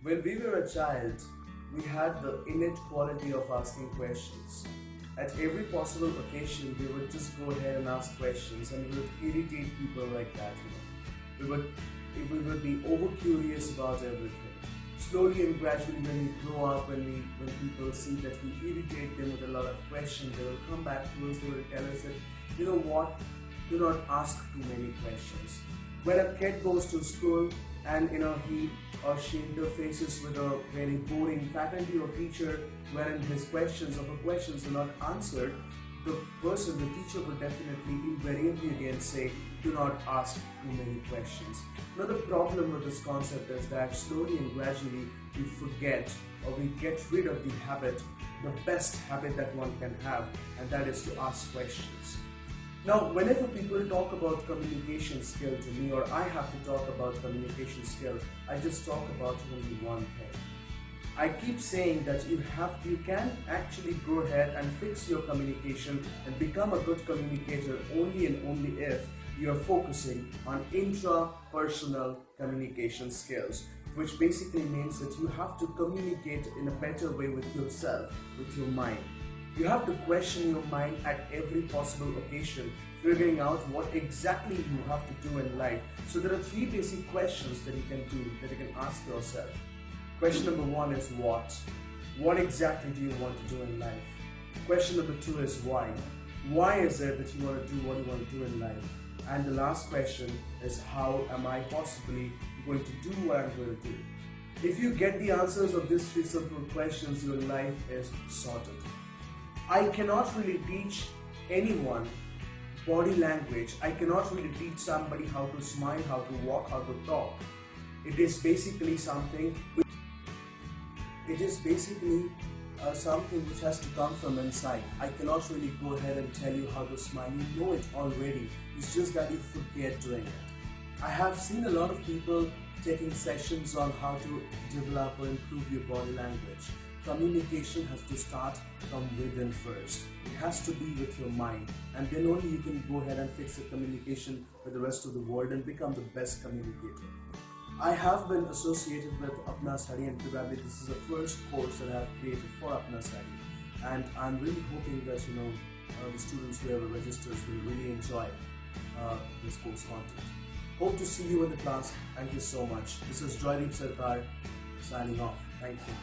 When we were a child, we had the innate quality of asking questions. At every possible occasion, we would just go ahead and ask questions, and we would irritate people like that. We would be over curious about everything. Slowly and gradually, when we grow up, when people see that we irritate them with a lot of questions, they will come back to us. They will tell us that, you know what, do not ask too many questions. When a kid goes to school and he or she interfaces with a very boring faculty or teacher, wherein his questions or her questions are not answered, the teacher will definitely invariably again say, do not ask too many questions. Now the problem with this concept is that slowly and gradually we forget or we get rid of the habit, the best habit that one can have, and that is to ask questions. Now, whenever people talk about communication skill to me, or I have to talk about communication skill, I just talk about only one thing. I keep saying that you can actually go ahead and fix your communication and become a good communicator only and only if you are focusing on intrapersonal communication skills, which basically means that you have to communicate in a better way with yourself, with your mind. You have to question your mind at every possible occasion, figuring out what exactly you have to do in life. So there are three basic questions that you can do, that you can ask yourself. Question number one is what? What exactly do you want to do in life? Question number two is why? Why is it that you want to do what you want to do in life? And the last question is how am I possibly going to do what I'm going to do? If you get the answers of these three simple questions, your life is sorted. I cannot really teach anyone body language. I cannot really teach somebody how to smile, how to walk, how to talk. It is basically something which has to come from inside. I cannot really go ahead and tell you how to smile. You know it already. It's just that you forget doing it. I have seen a lot of people taking sessions on how to develop or improve your body language. Communication has to start from within first. It has to be with your mind, and then only you can go ahead and fix the communication with the rest of the world and become the best communicator. I have been associated with Apna Study, and probably this is the first course that I have created for Apna Study, and I'm really hoping that the students whoever registers will really enjoy this course content. Hope to see you in the class. Thank you so much. This is Joydeep Sarkar signing off. Thank you.